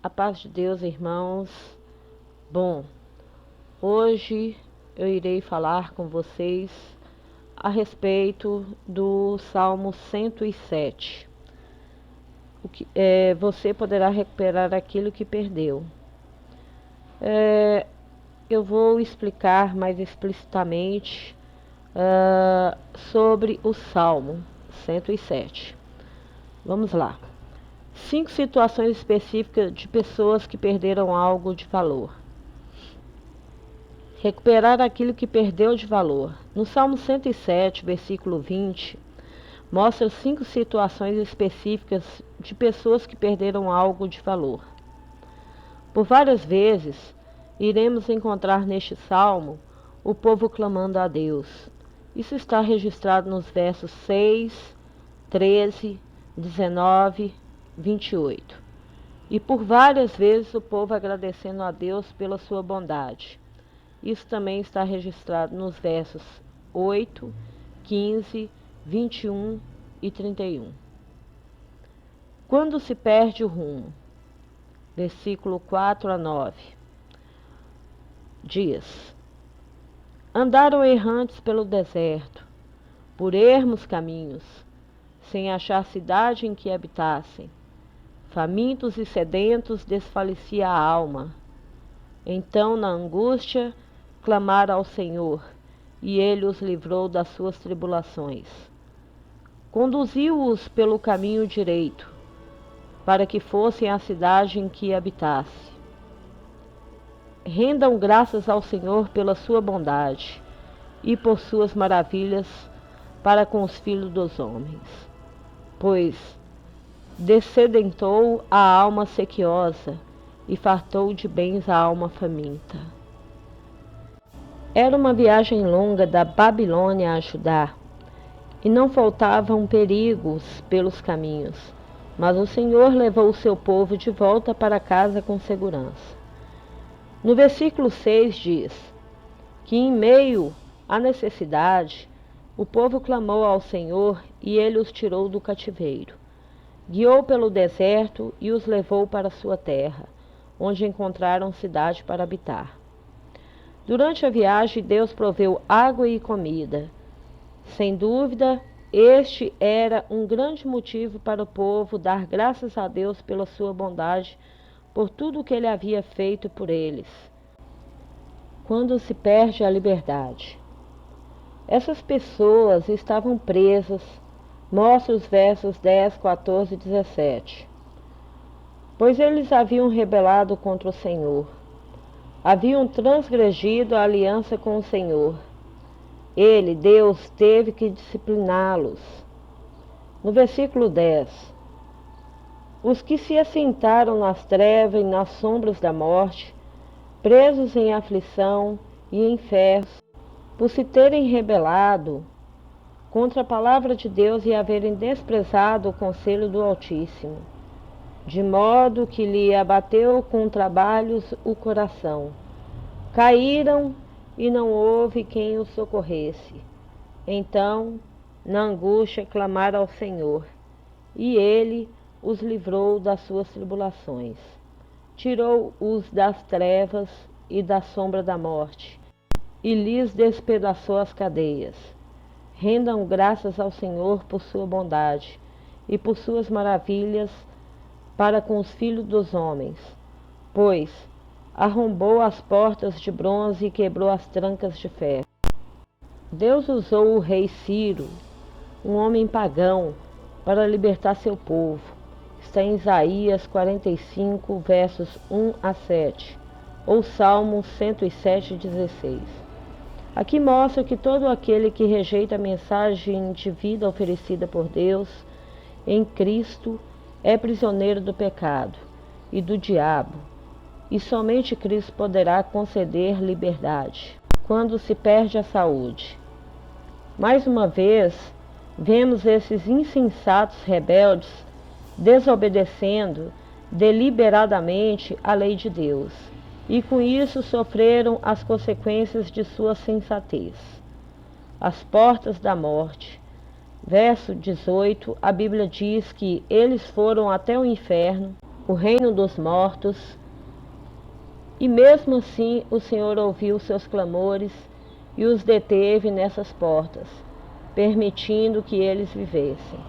A paz de Deus, irmãos. Bom, hoje eu irei falar com vocês a respeito do Salmo 107. Você poderá recuperar aquilo que perdeu. Eu vou explicar mais explicitamente sobre o Salmo 107. Vamos lá. 5 situações específicas de pessoas que perderam algo de valor. Recuperar aquilo que perdeu de valor. No Salmo 107, versículo 20, mostra 5 situações específicas de pessoas que perderam algo de valor. Por várias vezes, iremos encontrar neste salmo o povo clamando a Deus. Isso está registrado nos versos 6, 13, 19, 28. E por várias vezes o povo agradecendo a Deus pela sua bondade. Isso também está registrado nos versos 8, 15, 21 e 31. Quando se perde o rumo, versículo 4 a 9, diz: Andaram errantes pelo deserto, por ermos caminhos, sem achar cidade em que habitassem. Famintos e sedentos desfalecia a alma. Então, na angústia, clamaram ao Senhor, e Ele os livrou das suas tribulações. Conduziu-os pelo caminho direito, para que fossem à cidade em que habitasse. Rendam graças ao Senhor pela sua bondade, e por suas maravilhas para com os filhos dos homens. Pois descedentou a alma sequiosa, e fartou de bens a alma faminta. Era uma viagem longa da Babilônia a Judá, e não faltavam perigos pelos caminhos, mas o Senhor levou o seu povo de volta para casa com segurança. No versículo 6 diz que em meio à necessidade, o povo clamou ao Senhor e Ele os tirou do cativeiro. Guiou pelo deserto e os levou para sua terra, onde encontraram cidade para habitar. Durante a viagem, Deus proveu água e comida. Sem dúvida, este era um grande motivo para o povo dar graças a Deus pela sua bondade, por tudo o que Ele havia feito por eles. Quando se perde a liberdade. Essas pessoas estavam presas. Mostra os versos 10, 14 e 17. Pois eles haviam rebelado contra o Senhor. Haviam transgredido a aliança com o Senhor. Ele, Deus, teve que discipliná-los. No versículo 10. Os que se assentaram nas trevas e nas sombras da morte, presos em aflição e em ferros, por se terem rebelado contra a palavra de Deus e haverem desprezado o conselho do Altíssimo, de modo que lhe abateu com trabalhos o coração. Caíram e não houve quem os socorresse. Então, na angústia, clamaram ao Senhor, e Ele os livrou das suas tribulações. Tirou-os das trevas e da sombra da morte, e lhes despedaçou as cadeias. Rendam graças ao Senhor por sua bondade e por suas maravilhas para com os filhos dos homens, pois arrombou as portas de bronze e quebrou as trancas de ferro. Deus usou o rei Ciro, um homem pagão, para libertar seu povo. Está em Isaías 45, versos 1 a 7, ou Salmo 107, 16. Aqui mostra que todo aquele que rejeita a mensagem de vida oferecida por Deus em Cristo é prisioneiro do pecado e do diabo, e somente Cristo poderá conceder liberdade. Quando se perde a saúde. Mais uma vez, vemos esses insensatos rebeldes desobedecendo deliberadamente a lei de Deus, e com isso sofreram as consequências de sua sensatez. As portas da morte. Verso 18, a Bíblia diz que eles foram até o inferno, o reino dos mortos, e mesmo assim o Senhor ouviu seus clamores e os deteve nessas portas, permitindo que eles vivessem.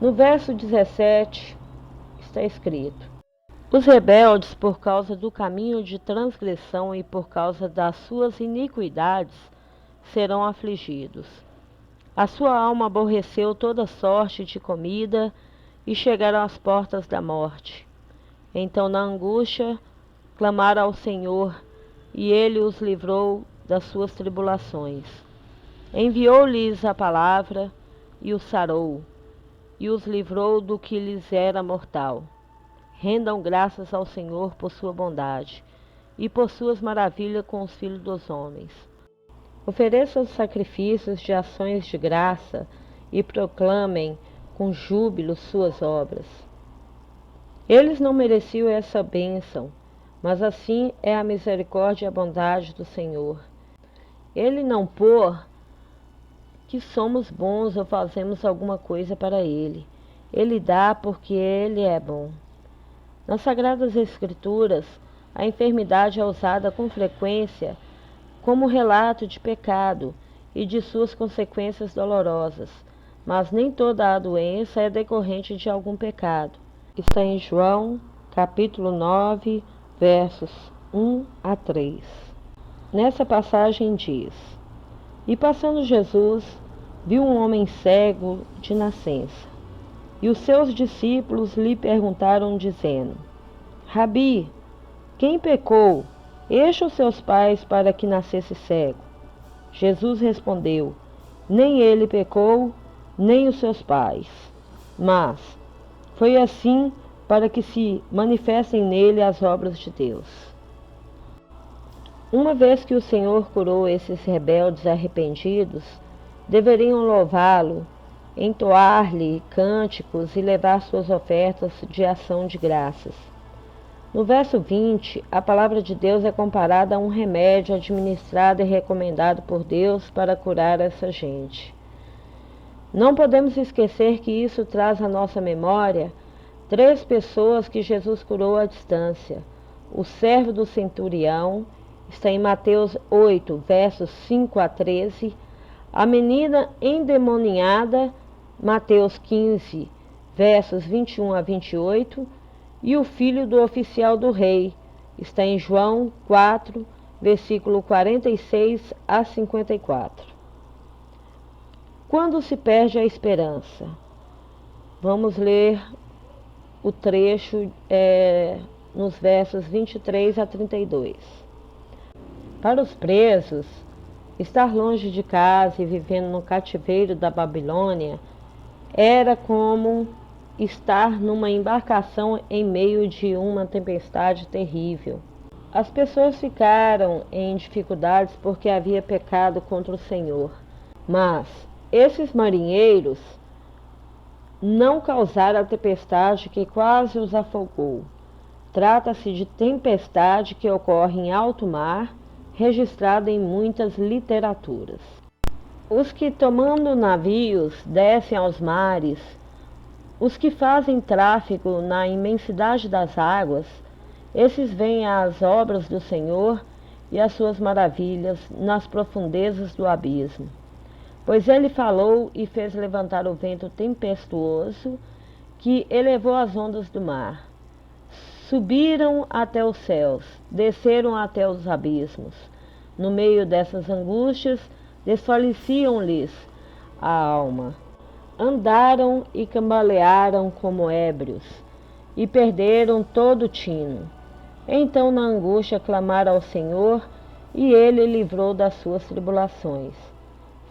No verso 17 está escrito: os rebeldes, por causa do caminho de transgressão e por causa das suas iniquidades, serão afligidos. A sua alma aborreceu toda sorte de comida e chegaram às portas da morte. Então, na angústia, clamaram ao Senhor, e ele os livrou das suas tribulações. Enviou-lhes a palavra e os sarou, e os livrou do que lhes era mortal. Rendam graças ao Senhor por sua bondade e por suas maravilhas com os filhos dos homens. Ofereçam sacrifícios de ações de graça e proclamem com júbilo suas obras. Eles não mereciam essa bênção, mas assim é a misericórdia e a bondade do Senhor. Ele não por que somos bons ou fazemos alguma coisa para Ele. Ele dá porque Ele é bom. Nas Sagradas Escrituras, a enfermidade é usada com frequência como relato de pecado e de suas consequências dolorosas, mas nem toda a doença é decorrente de algum pecado. Está em João, capítulo 9, versos 1 a 3. Nessa passagem diz: e passando Jesus, viu um homem cego de nascença. E os seus discípulos lhe perguntaram, dizendo: Rabi, quem pecou, este ou seus pais, para que nascesse cego? Jesus respondeu: nem ele pecou, nem os seus pais, mas foi assim para que se manifestem nele as obras de Deus. Uma vez que o Senhor curou esses rebeldes arrependidos, deveriam louvá-lo, entoar-lhe cânticos e levar suas ofertas de ação de graças. No verso 20, a palavra de Deus é comparada a um remédio administrado e recomendado por Deus para curar essa gente. Não podemos esquecer que isso traz à nossa memória 3 pessoas que Jesus curou à distância. O servo do centurião, está em Mateus 8, versos 5 a 13. A menina endemoniada, Mateus 15, versos 21 a 28. E o filho do oficial do rei, está em João 4, versículo 46 a 54. Quando se perde a esperança? Vamos ler o trecho nos versos 23 a 32. Para os presos, estar longe de casa e vivendo no cativeiro da Babilônia era como estar numa embarcação em meio de uma tempestade terrível. As pessoas ficaram em dificuldades porque havia pecado contra o Senhor. Mas esses marinheiros não causaram a tempestade que quase os afogou. Trata-se de tempestade que ocorre em alto mar, registrada em muitas literaturas. Os que tomando navios descem aos mares, os que fazem tráfico na imensidade das águas, esses veem as obras do Senhor e as suas maravilhas nas profundezas do abismo. Pois ele falou e fez levantar o vento tempestuoso que elevou as ondas do mar. Subiram até os céus, desceram até os abismos. No meio dessas angústias, desfaleciam-lhes a alma. Andaram e cambalearam como ébrios, e perderam todo o tino. Então, na angústia, clamaram ao Senhor, e ele livrou das suas tribulações.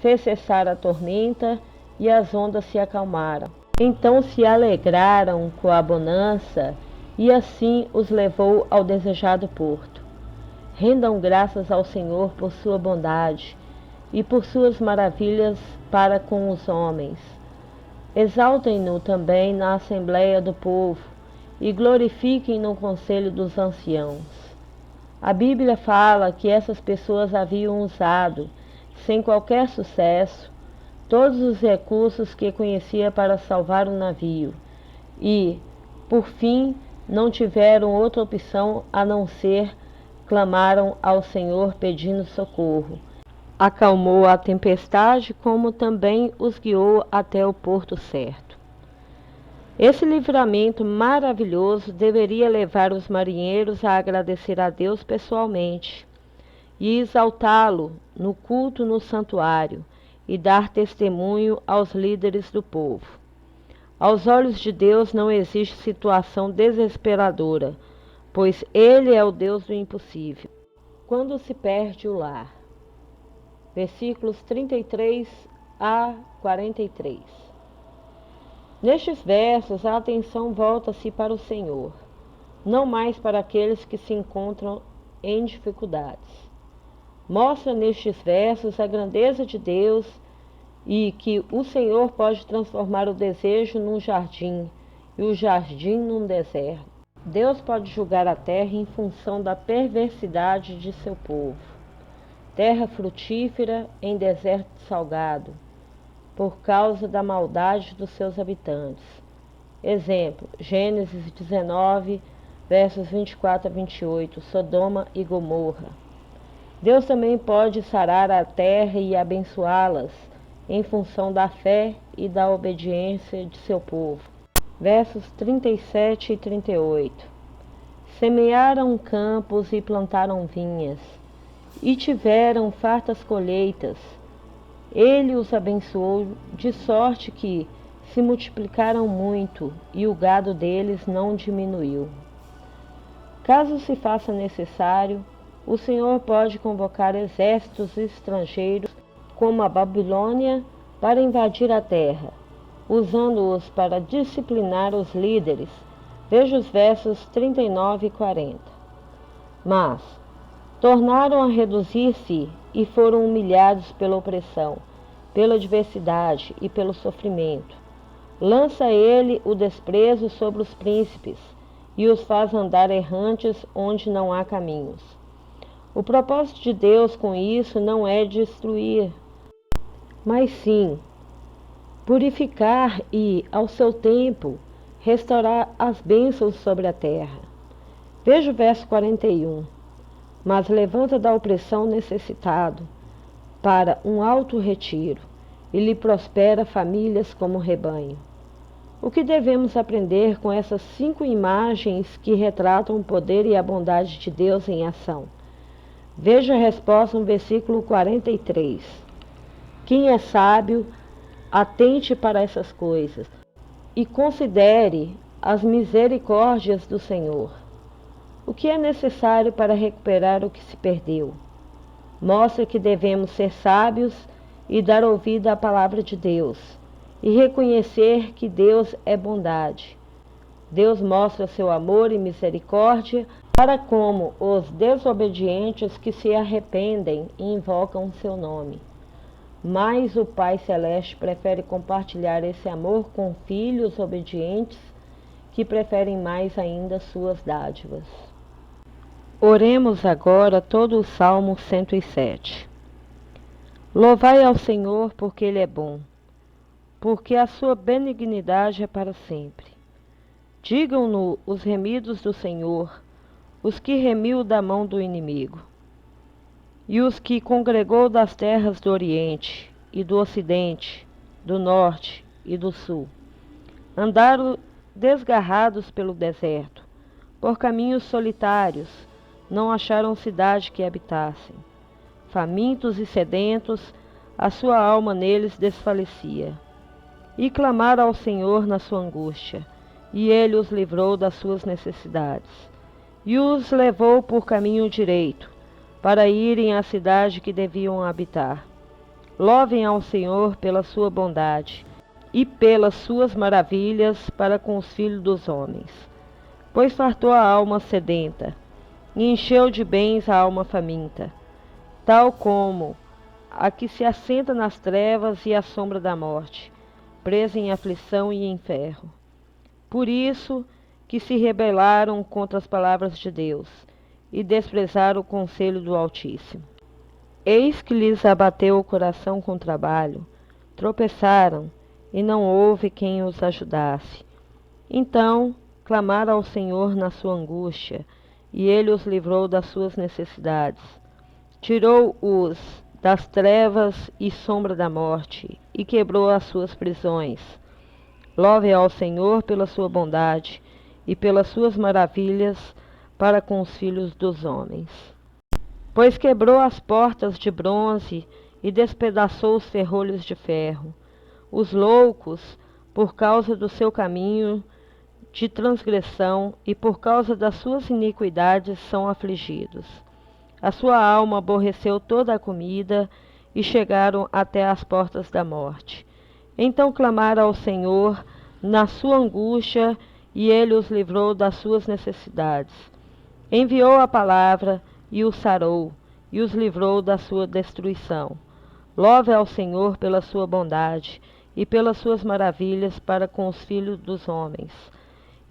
Fez cessar a tormenta, e as ondas se acalmaram. Então se alegraram com a bonança, e assim os levou ao desejado porto. Rendam graças ao Senhor por sua bondade, e por suas maravilhas para com os homens. Exaltem-no também na assembleia do povo, e glorifiquem no conselho dos anciãos. A Bíblia fala que essas pessoas haviam usado, sem qualquer sucesso, todos os recursos que conhecia para salvar o navio, e, Por fim, não tiveram outra opção a não ser clamaram ao Senhor pedindo socorro. Acalmou a tempestade, como também os guiou até o porto certo. Esse livramento maravilhoso deveria levar os marinheiros a agradecer a Deus pessoalmente e exaltá-lo no culto no santuário e dar testemunho aos líderes do povo. Aos olhos de Deus não existe situação desesperadora, pois Ele é o Deus do impossível. Quando se perde o lar. Versículos 33 a 43. Nestes versos, a atenção volta-se para o Senhor, não mais para aqueles que se encontram em dificuldades. Mostra nestes versos a grandeza de Deus e que o Senhor pode transformar o desejo num jardim e o jardim num deserto. Deus pode julgar a terra em função da perversidade de seu povo. Terra frutífera em deserto salgado, por causa da maldade dos seus habitantes. Exemplo, Gênesis 19, versos 24 a 28, Sodoma e Gomorra. Deus também pode sarar a terra e abençoá-las em função da fé e da obediência de seu povo. Versos 37 e 38. Semearam campos e plantaram vinhas, e tiveram fartas colheitas. Ele os abençoou de sorte que se multiplicaram muito, e o gado deles não diminuiu. Caso se faça necessário, o Senhor pode convocar exércitos estrangeiros, como a Babilônia, para invadir a terra, usando-os para disciplinar os líderes. Veja os versos 39 e 40. Mas tornaram a reduzir-se e foram humilhados pela opressão, pela adversidade e pelo sofrimento. Lança ele o desprezo sobre os príncipes e os faz andar errantes onde não há caminhos. O propósito de Deus com isso não é destruir, mas sim purificar e, ao seu tempo, restaurar as bênçãos sobre a terra. Veja o verso 41. Mas levanta da opressão necessitado para um alto retiro, e lhe prospera famílias como rebanho. O que devemos aprender com essas 5 imagens que retratam o poder e a bondade de Deus em ação? Veja a resposta no versículo 43. Quem é sábio, atente para essas coisas e considere as misericórdias do Senhor. O que é necessário para recuperar o que se perdeu? Mostra que devemos ser sábios e dar ouvido à palavra de Deus, e reconhecer que Deus é bondade. Deus mostra seu amor e misericórdia para como os desobedientes que se arrependem e invocam seu nome. Mas o Pai Celeste prefere compartilhar esse amor com filhos obedientes que preferem mais ainda suas dádivas. Oremos agora todo o Salmo 107. Louvai ao Senhor porque Ele é bom, porque a sua benignidade é para sempre. Digam-no os remidos do Senhor, os que remiu da mão do inimigo, e os que congregou das terras do Oriente e do Ocidente, do Norte e do Sul. Andaram desgarrados pelo deserto, por caminhos solitários, não acharam cidade que habitassem. Famintos e sedentos, a sua alma neles desfalecia. E clamaram ao Senhor na sua angústia, e Ele os livrou das suas necessidades. E os levou por caminho direito, para irem à cidade que deviam habitar. Louvem ao Senhor pela sua bondade, e pelas suas maravilhas para com os filhos dos homens. Pois fartou a alma sedenta, e encheu de bens a alma faminta, tal como a que se assenta nas trevas e à sombra da morte, presa em aflição e em ferro. Por isso que se rebelaram contra as palavras de Deus, e desprezaram o conselho do Altíssimo. Eis que lhes abateu o coração com trabalho, tropeçaram, e não houve quem os ajudasse. Então clamaram ao Senhor na sua angústia, e ele os livrou das suas necessidades. Tirou-os das trevas e sombra da morte, e quebrou as suas prisões. Louve ao Senhor pela sua bondade e pelas suas maravilhas para com os filhos dos homens. Pois quebrou as portas de bronze e despedaçou os ferrolhos de ferro. Os loucos, por causa do seu caminho de transgressão e por causa das suas iniquidades, são afligidos. A sua alma aborreceu toda a comida e chegaram até as portas da morte. Então clamaram ao Senhor na sua angústia, e ele os livrou das suas necessidades. Enviou a palavra e os sarou, e os livrou da sua destruição. Louve ao Senhor pela sua bondade e pelas suas maravilhas para com os filhos dos homens.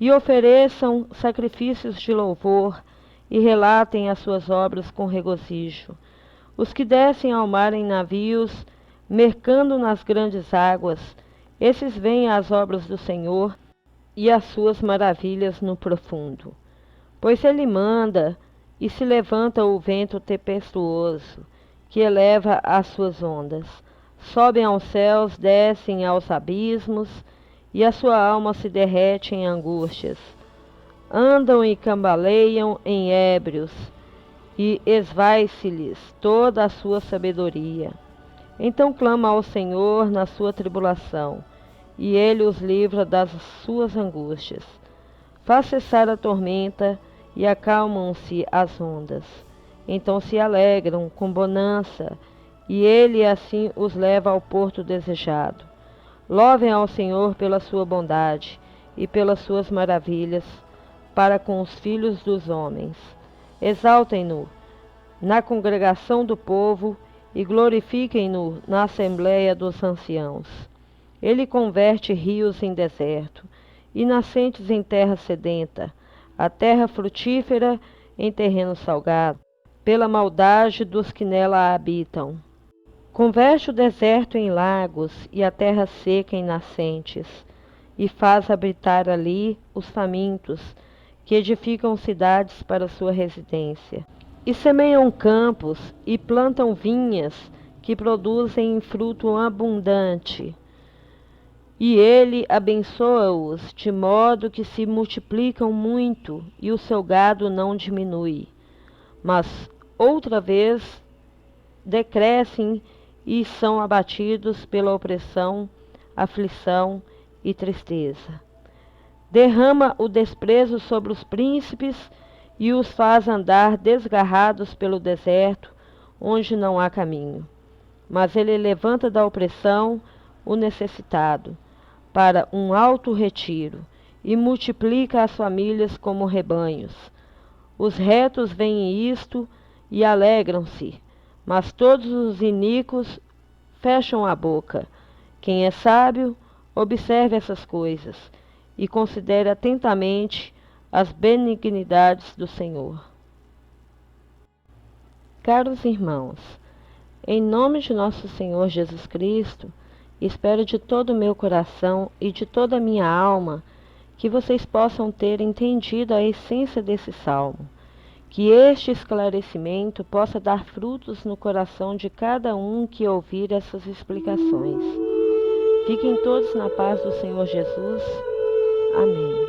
E ofereçam sacrifícios de louvor e relatem as suas obras com regozijo. Os que descem ao mar em navios, mercando nas grandes águas, esses veem as obras do Senhor e as suas maravilhas no profundo. Pois ele manda e se levanta o vento tempestuoso, que eleva as suas ondas. Sobem aos céus, descem aos abismos, e a sua alma se derrete em angústias. Andam e cambaleiam em ébrios, e esvai-se-lhes toda a sua sabedoria. Então clama ao Senhor na sua tribulação, e ele os livra das suas angústias. Faz cessar a tormenta, e acalmam-se as ondas. Então se alegram com bonança, e ele assim os leva ao porto desejado. Louvem ao Senhor pela sua bondade e pelas suas maravilhas para com os filhos dos homens. Exaltem-no na congregação do povo e glorifiquem-no na assembleia dos anciãos. Ele converte rios em deserto e nascentes em terra sedenta, a terra frutífera em terreno salgado, pela maldade dos que nela habitam. Converte o deserto em lagos e a terra seca em nascentes, e faz habitar ali os famintos, que edificam cidades para sua residência. E semeiam campos e plantam vinhas que produzem fruto abundante. E ele abençoa-os, de modo que se multiplicam muito, e o seu gado não diminui. Mas outra vez decrescem e são abatidos pela opressão, aflição e tristeza. Derrama o desprezo sobre os príncipes e os faz andar desgarrados pelo deserto, onde não há caminho. Mas ele levanta da opressão o necessitado para um alto retiro e multiplica as famílias como rebanhos. Os retos veem isto e alegram-se, mas todos os iníquos fecham a boca. Quem é sábio, observe essas coisas e considere atentamente as benignidades do Senhor. Caros irmãos, em nome de nosso Senhor Jesus Cristo, espero de todo o meu coração e de toda a minha alma que vocês possam ter entendido a essência desse salmo, que este esclarecimento possa dar frutos no coração de cada um que ouvir essas explicações. Fiquem todos na paz do Senhor Jesus. Amém.